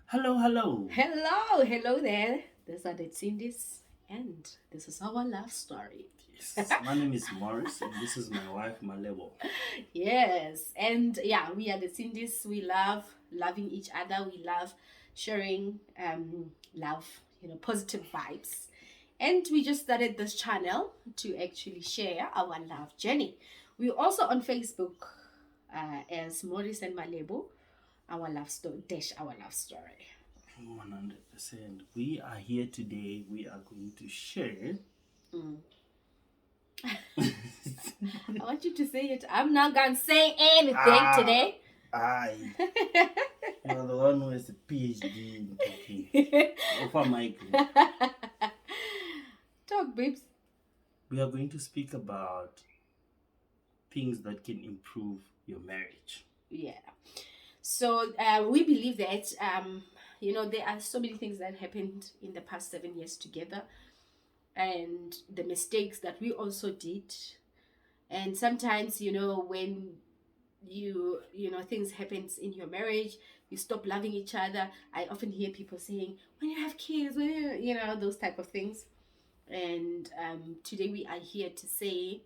Hello, hello. Hello there. These are the Cindy's, and this is our love story. Yes, my name is Morris, and this is my wife, Malebo. Yes, and yeah, we are the Cindy's. We love loving each other. We love sharing love, positive vibes. And we just started this channel to actually share our love journey. We're also on Facebook as Morris and Malebo, our love story dash our love story. 100%. We are here today. We are going to share. Mm. I want you to say it. I'm not gonna say anything today. Aye. You're the one who has a PhD in cooking. Offer Mike. Talk, babes. We are going to speak about things that can improve your marriage. Yeah. So we believe that there are so many things that happened in the past 7 years together, and the mistakes that we also did. And sometimes, when things happens in your marriage, you stop loving each other. I often hear people saying, when you have kids, those type of things. And today we are here to say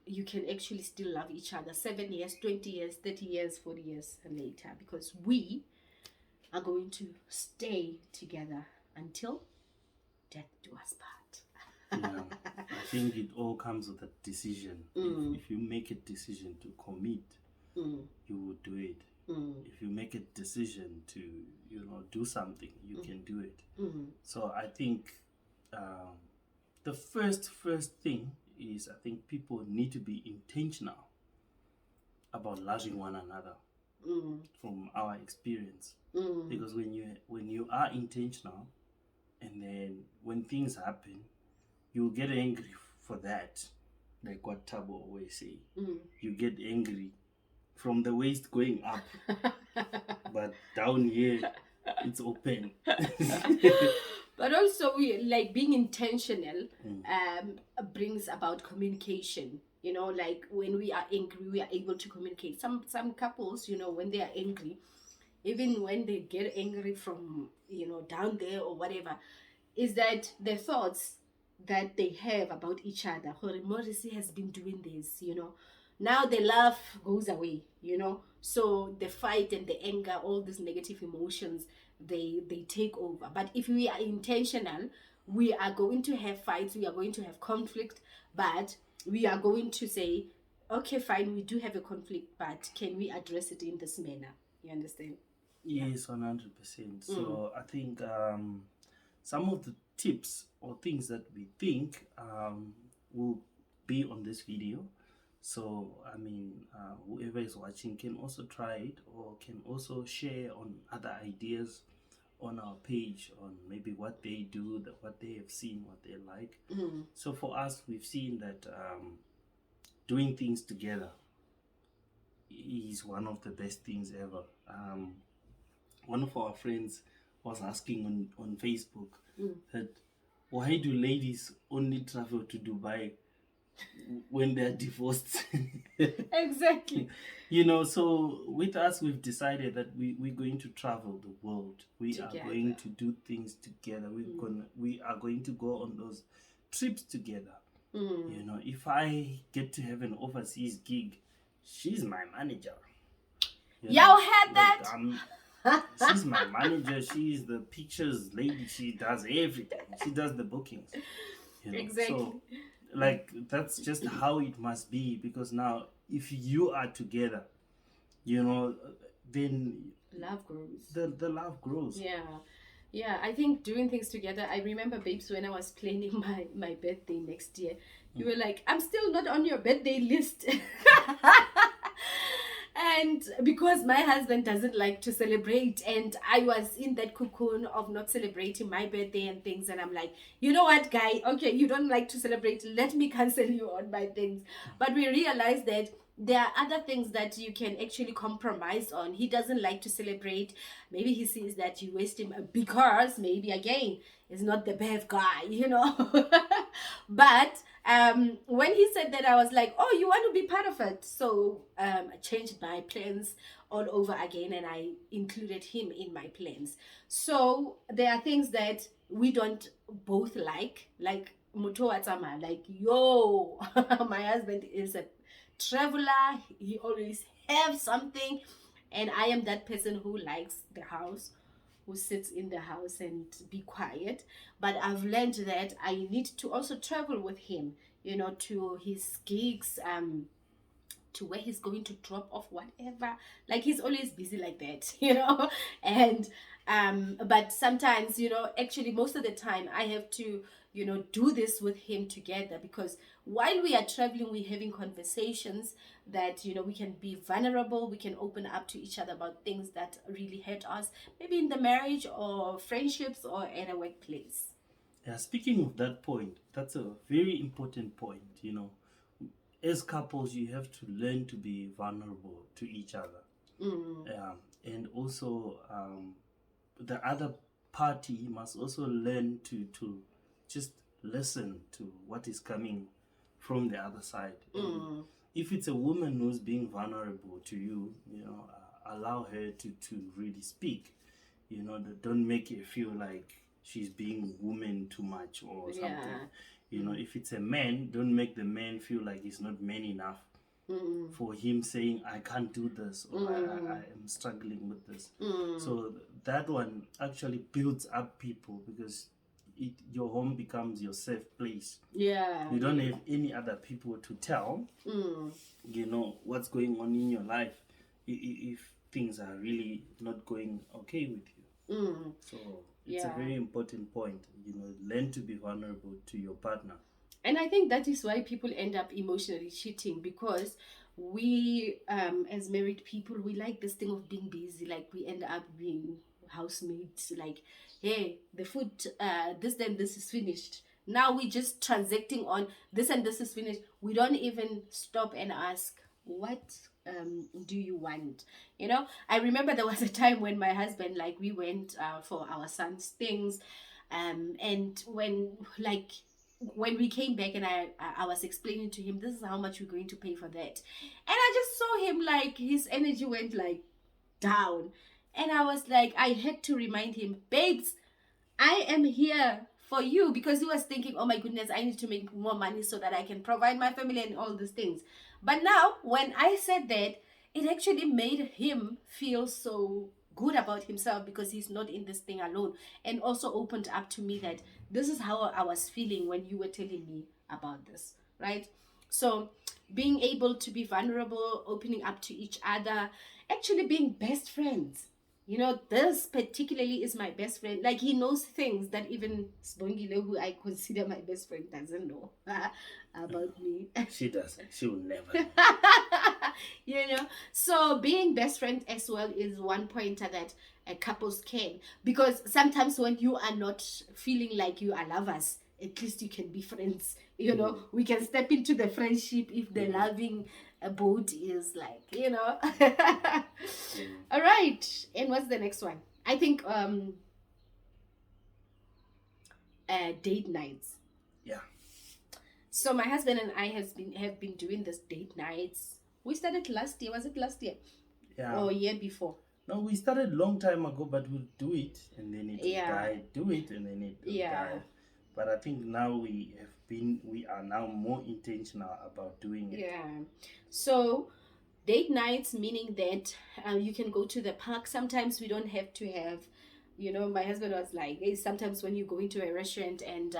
you can actually still love each other 7 years, 20 years, 30 years, 40 years later, because we are going to stay together until death do us part. Yeah, I think it all comes with a decision. If you make a decision to commit, you will do it. If you make a decision to, do something, you can do it. So I think the first thing is, I think people need to be intentional about loving one another from our experience. Because when you are intentional, and then when things happen, you get angry for that, like what Tabo always say. You get angry from the waist going up, but down here it's open. But also, we like being intentional brings about communication. Like when we are angry, we are able to communicate. Some couples, when they are angry, even when they get angry from down there or whatever, is that the thoughts that they have about each other. Morrissey has been doing this, now the love goes away, so the fight and the anger, all these negative emotions, they take over. But if we are intentional, we are going to have fights, we are going to have conflict, but we are going to say, okay, fine, we do have a conflict, but can we address it in this manner? You understand? Yes, 100%. So I think some of the tips or things that we think will be on this video. So I mean, whoever is watching can also try it, or can also share on other ideas on our page on maybe what they do, what they have seen, what they like. So for us, we've seen that doing things together is one of the best things ever. One of our friends was asking on Facebook that why do ladies only travel to Dubai when they're divorced? Exactly. So with us, we've decided that we're going to travel the world. We Together. are going to do things together. We are going to go on those trips together. If I get to have an overseas gig, she's my manager. Y'all had that? She's my manager. She's the pictures lady. She does everything. She does the bookings. Exactly. So, that's just how it must be. Because now, if you are together, then love grows. The love grows. Yeah, I think doing things together. I remember, babes, when I was planning my birthday next year, you were like, I'm still not on your birthday list. And because my husband doesn't like to celebrate, and I was in that cocoon of not celebrating my birthday and things, and I'm like, you know what, guy, okay, you don't like to celebrate, let me cancel you on my things. But we realized that there are other things that you can actually compromise on. He doesn't like to celebrate. Maybe he sees that you waste him because maybe again is not the best guy, you know. But when he said that, I was like, oh, you want to be part of it. So I changed my plans all over again, and I included him in my plans. So there are things that we don't both like Muto Atama, like, yo, my husband is a traveler. He always have something, and I am that person who likes the house, who sits in the house and be quiet. But I've learned that I need to also travel with him, you know, to his gigs, to where he's going to drop off whatever. Like, he's always busy like that, you know. And but sometimes, you know, actually most of the time I have to, you know, do this with him together, because while we are traveling, we're having conversations that, you know, we can be vulnerable, we can open up to each other about things that really hurt us, maybe in the marriage or friendships or at a workplace. Yeah, speaking of that point, that's a very important point. You know, as couples, you have to learn to be vulnerable to each other. And also, the other party must also learn to just listen to what is coming from the other side. If it's a woman who's being vulnerable to you, you know, allow her to really speak. You know, don't make her feel like she's being woman too much or something. Yeah. You know, if it's a man, don't make the man feel like he's not man enough for him saying, I can't do this, or I am struggling with this. So that one actually builds up people, because your home becomes your safe place. Yeah. You don't have any other people to tell, you know, what's going on in your life if things are really not going okay with you. So it's a very important point, you know, learn to be vulnerable to your partner. And I think that is why people end up emotionally cheating, because we, as married people, we like this thing of being busy. Like, we end up being housemates. Like, hey, the food, this then this is finished. Now we just transacting on this and this is finished. We don't even stop and ask, what do you want? You know, I remember there was a time when my husband, like, we went for our son's things, and when we came back, and I was explaining to him, this is how much we're going to pay for that, and I just saw him, like, his energy went like down, and I was like, I had to remind him, babes, I am here for you, because he was thinking, oh my goodness, I need to make more money so that I can provide my family and all these things. But now when I said that, it actually made him feel so good about himself, because he's not in this thing alone, and also opened up to me that this is how I was feeling when you were telling me about this, right? So being able to be vulnerable, opening up to each other, actually being best friends. You know, this particularly is my best friend. Like, he knows things that even Sbongile, who I consider my best friend, doesn't know about me. She doesn't. She will never. You know, so being best friends as well is one pointer that couples can. Because sometimes when you are not feeling like you are lovers, at least you can be friends. You know, we can step into the friendship if the loving boat is, like, you know. All right, and what's the next one? I think date nights. Yeah. So my husband and I have been doing this date nights. We started last year. Was it last year? Yeah. Or year before? No, we started long time ago, but we'll do it and then it die. Do it and then it die. But I think now we are now more intentional about doing it. Yeah. So date nights, meaning that you can go to the park. Sometimes we don't have to have, you know, my husband was like, hey, sometimes when you go into a restaurant and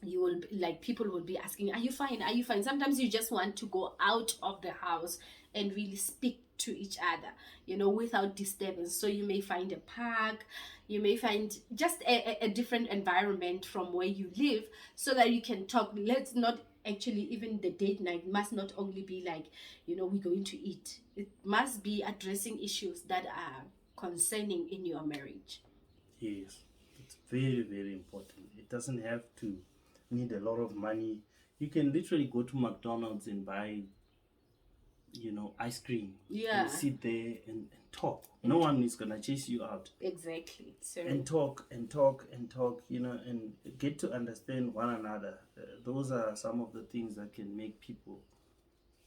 you will, like, people will be asking, are you fine? Are you fine? Sometimes you just want to go out of the house and really speak to each other, you know, without disturbance. So you may find a park, you may find just a different environment from where you live, so that you can talk. Let's not actually, even the date night must not only be like, you know, we're going to eat. It must be addressing issues that are concerning in your marriage. Yes, it's very, very important. It doesn't have to need a lot of money. You can literally go to McDonald's and buy ice cream. Yeah. And sit there and talk. No one is gonna chase you out. Exactly. So and talk, and get to understand one another. Those are some of the things that can make people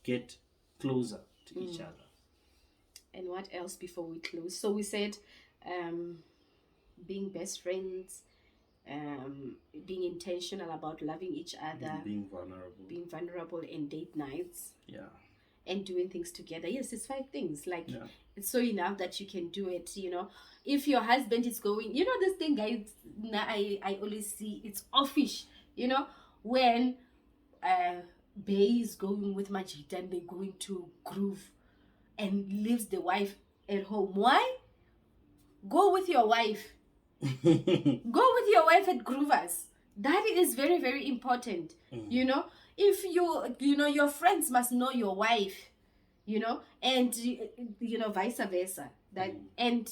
get closer to each other. And what else before we close? So we said being best friends, being intentional about loving each other, being vulnerable in date nights, and doing things together. Yes, it's 5 things. It's so enough that you can do it. If your husband is going, this thing, guys, I always see it's offish. When Bay is going with Majid and they're going to groove and leaves the wife at home. Why? Go with your wife. Go with your wife at Groovers. That is very, very important. If your friends must know your wife, and vice versa. And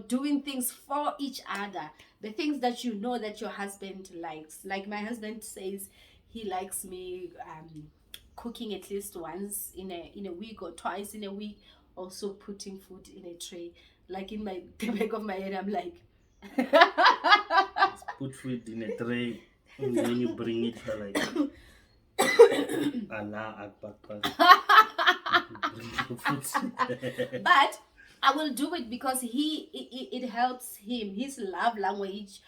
doing things for each other, the things that that your husband likes. Like my husband says, he likes me cooking at least once in a week or twice in a week. Also putting food in a tray. Like in the back of my head, I'm like, put food in a tray and then you bring it like Allah Akbar. But I will do it because it helps him. His love language,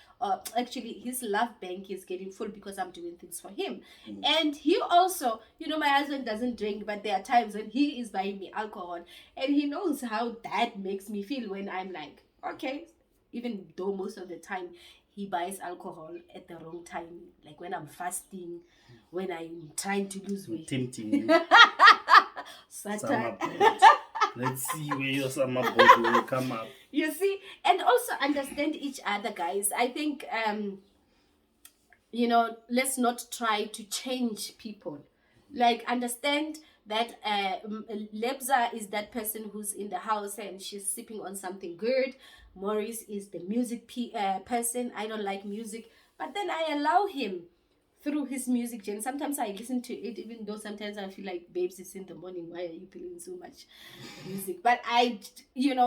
actually his love bank is getting full because I'm doing things for him. And he also, my husband doesn't drink, but there are times when he is buying me alcohol, and he knows how that makes me feel when I'm like, okay, even though most of the time he buys alcohol at the wrong time, like when I'm fasting, when I'm trying to lose weight. Tempting you. Let's see where your summer body will come up. You see, and also understand each other, guys. I think, let's not try to change people. Like, understand that Lebza is that person who's in the house and she's sipping on something good. Maurice is the music person. I don't like music, but then I allow him through his music gen. Sometimes I listen to it, even though sometimes I feel like, babes, it's in the morning, why are you playing so much music? But I,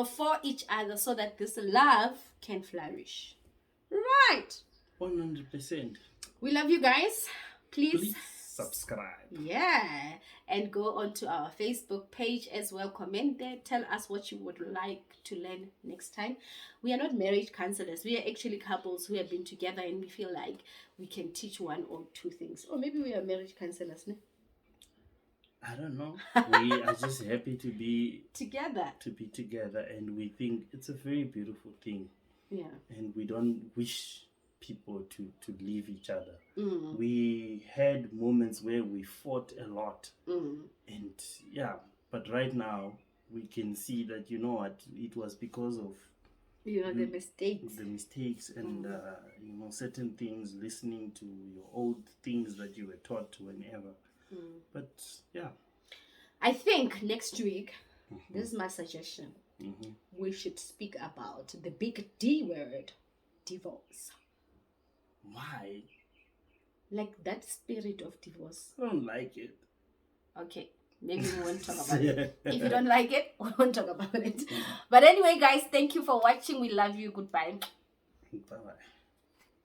for each other, so that this love can flourish. Right. 100%. We love you guys. Please subscribe. Yeah. And go onto our Facebook page as well. Comment there. Tell us what you would like to learn next time. We are not marriage counselors. We are actually couples who have been together and we feel like we can teach 1 or 2 things. Or maybe we are marriage counselors, no? I don't know. We are just happy to be together. And we think it's a very beautiful thing. Yeah. And we don't wish people to leave each other. We had moments where we fought a lot. And but right now we can see that, it was because of the mistakes and certain things, listening to your old things that you were taught whenever. But I think next week, this is my suggestion, we should speak about the big D word, divorce. Why? Like that spirit of divorce. I don't like it. Okay, maybe we won't talk about it. If you don't like it, we won't talk about it. But anyway, guys, thank you for watching. We love you. Goodbye. Bye-bye.